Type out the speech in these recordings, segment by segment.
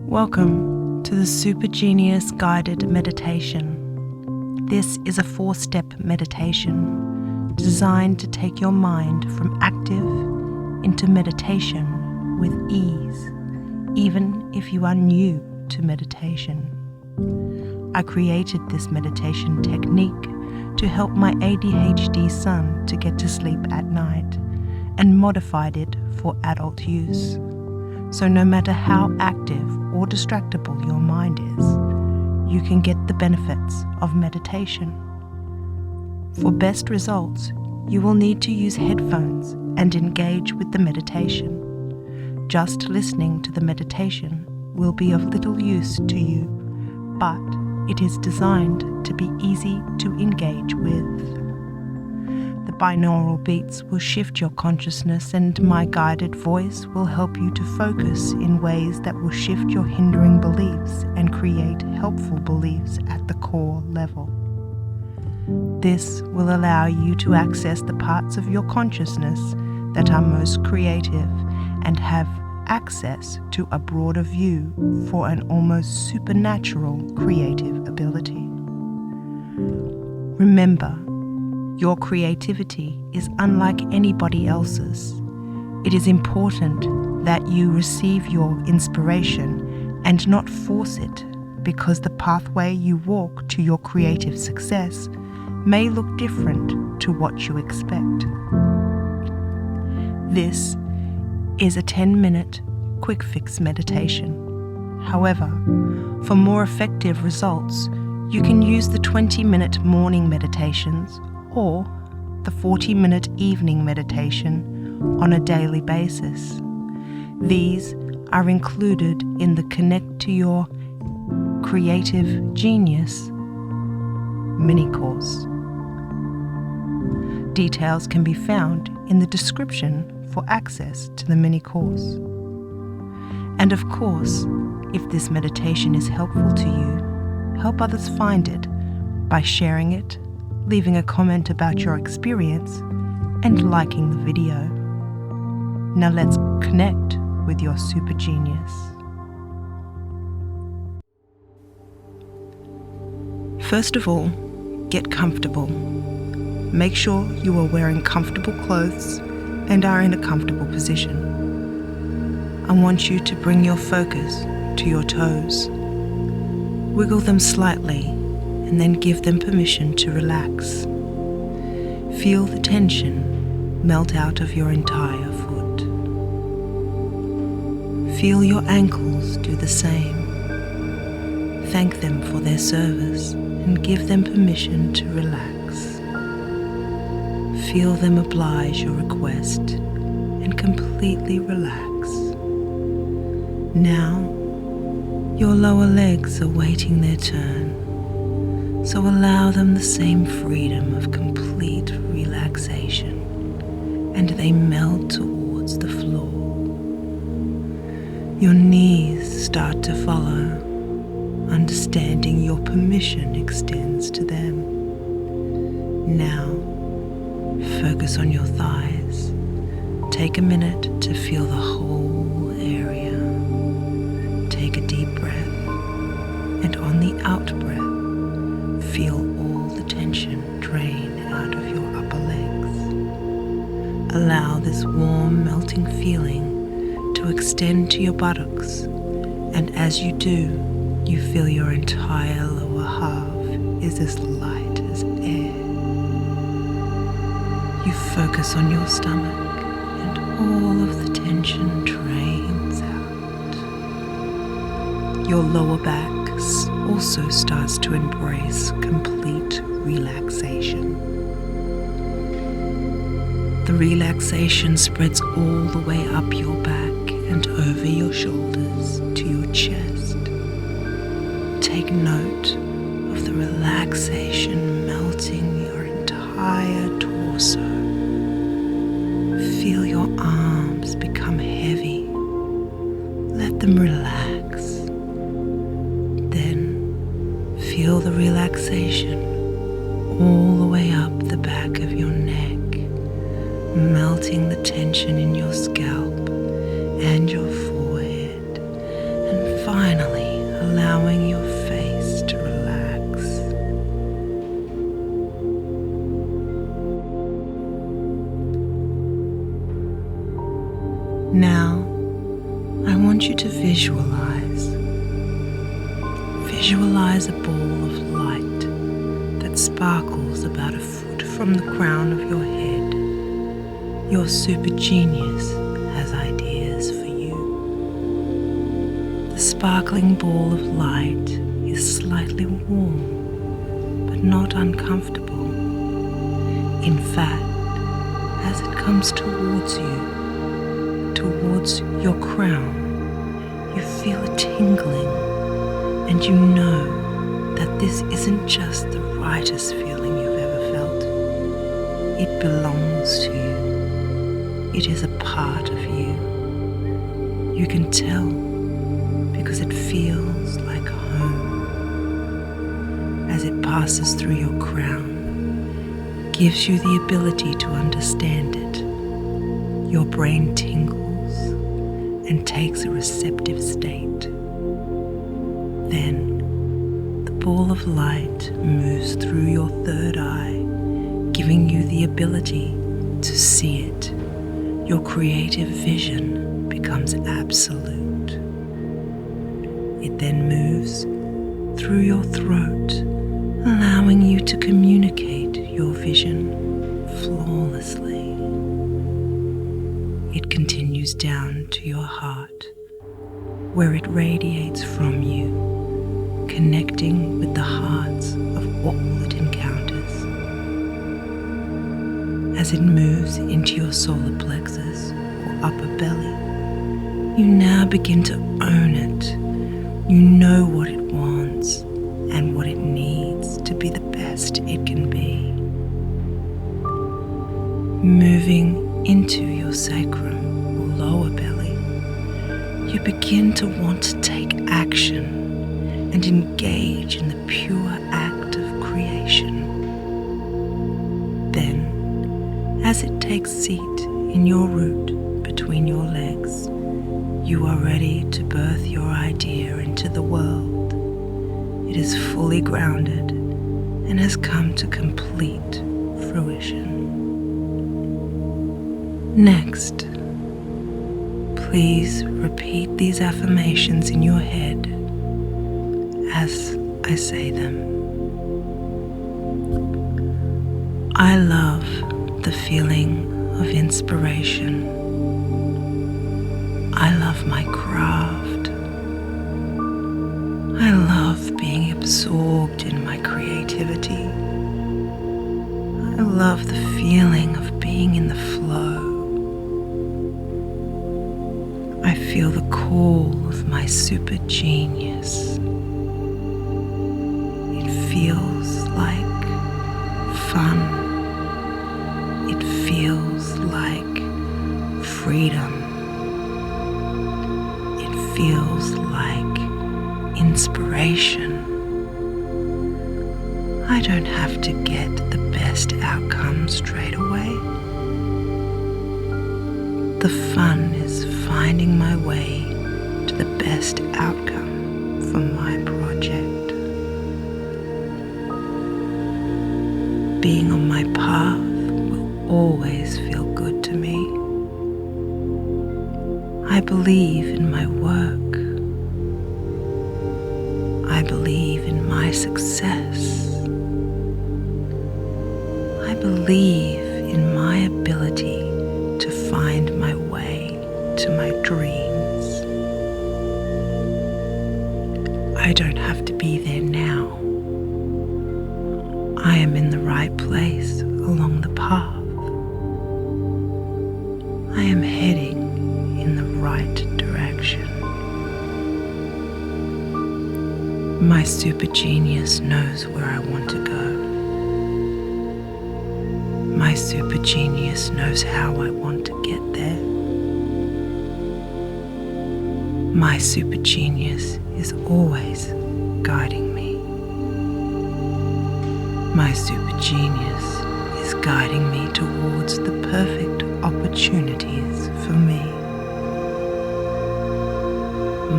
Welcome to the Super Genius Guided Meditation. This is a 4-step meditation designed to take your mind from active into meditation with ease, even if you are new to meditation. I created this meditation technique to help my ADHD son to get to sleep at night and modified it for adult use. So no matter how active or distractible your mind is, you can get the benefits of meditation. For best results, you will need to use headphones and engage with the meditation. Just listening to the meditation will be of little use to you, but it is designed to be easy to engage with. The binaural beats will shift your consciousness, and my guided voice will help you to focus in ways that will shift your hindering beliefs and create helpful beliefs at the core level. This will allow you to access the parts of your consciousness that are most creative and have access to a broader view for an almost supernatural creative ability. Remember, your creativity is unlike anybody else's. It is important that you receive your inspiration and not force it, because the pathway you walk to your creative success may look different to what you expect. This is a 10-minute quick fix meditation. However, for more effective results, you can use the 20-minute morning meditations or the 40-minute evening meditation on a daily basis. These are included in the Connect to Your Creative Genius mini course. Details can be found in the description for access to the mini course. And of course, if this meditation is helpful to you, help others find it by sharing it, leaving a comment about your experience, and liking the video. Now let's connect with your super genius. First of all, get comfortable. Make sure you are wearing comfortable clothes and are in a comfortable position. I want you to bring your focus to your toes. Wiggle them slightly and then give them permission to relax. Feel the tension melt out of your entire foot. Feel your ankles do the same. Thank them for their service and give them permission to relax. Feel them oblige your request and completely relax. Now, your lower legs are waiting their turn, so allow them the same freedom of complete relaxation, and they melt towards the floor. Your knees start to follow, understanding your permission extends to them. Now, focus on your thighs. Take a minute to feel the whole area. Take a deep breath, and on the out breath, feel all the tension drain out of your upper legs. Allow this warm, melting feeling to extend to your buttocks, and as you do, you feel your entire lower half is as light as air. You focus on your stomach, and all of the tension drains out. Your lower back also starts to embrace complete relaxation. The relaxation spreads all the way up your back and over your shoulders to your chest. Take note of the relaxation melting your entire torso. Feel your arms become heavy. Let them relax. Feel the relaxation all the way up the back of your neck, melting the tension in your scalp and your forehead, and finally want you to visualize. Visualize a ball of light that sparkles about a foot from the crown of your head. Your super genius has ideas for you. The sparkling ball of light is slightly warm, but not uncomfortable. In fact, as it comes towards you, towards your crown, you feel a tingling, and you know that this isn't just the rightest feeling you've ever felt. It belongs to you. It is a part of you. You can tell because it feels like home. As it passes through your crown, it gives you the ability to understand it. Your brain tingles and takes a receptive state. Then, the ball of light moves through your third eye, giving you the ability to see it. Your creative vision becomes absolute. It then moves through your throat, allowing you to communicate your vision flawlessly. It continues down to your heart, where it radiates from you, connecting with the hearts of all it encounters. As it moves into your solar plexus or upper belly, you now begin to own it. You know what it wants and what it needs to be the best it can be. Moving into your sacrum or lower belly, you begin to want to take action and engage in the pure act of creation. Then, as it takes seat in your root between your legs, you are ready to birth your idea into the world. It is fully grounded and has come to complete fruition. Next, please repeat these affirmations in your head as I say them. I love the feeling of inspiration. I love my craft. I love being absorbed in my creativity. I love the feeling of being in the flow. I feel the call of my super genius. It feels like fun. It feels like freedom. It feels like inspiration. I don't have to get the best outcome straight away. The fun is finding my way to the best outcome for my project. Being on my path will always feel good to me. I believe in my work. I believe in my success. I believe in my ability to find my way to my dreams. I don't have to be there now. I am in the right place along the path. I am heading in the right direction. My super genius knows where I want to go. My super genius knows how I want to get there. My super genius is always guiding me. My super genius is guiding me towards the perfect opportunities for me.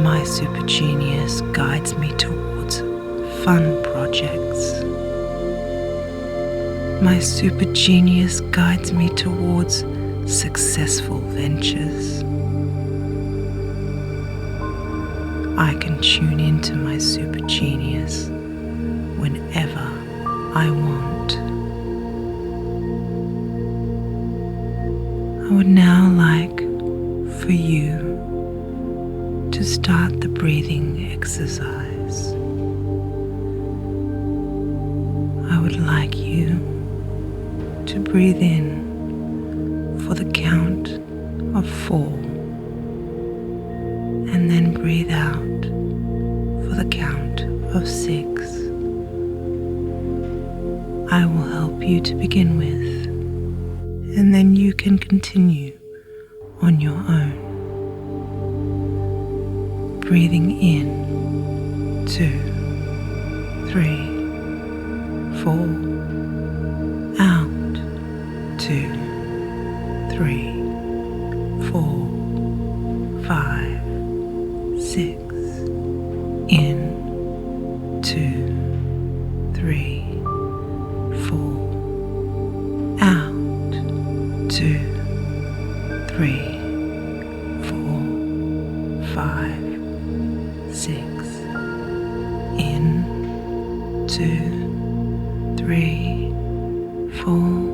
My super genius guides me towards fun projects. My super genius guides me towards successful ventures. I can tune into my super genius whenever I want. I would now like for you to start the breathing exercise. I would like you to breathe in for the count of 4 and then breathe out for the count of 6. I will help you to begin with, and then you can continue on your own. Breathing in 2, 3, 4, out 2, 3, 4, 5, 6, in 2, 3, 4, out 2, 3, 4, 5, 6, in 2, 3, 4,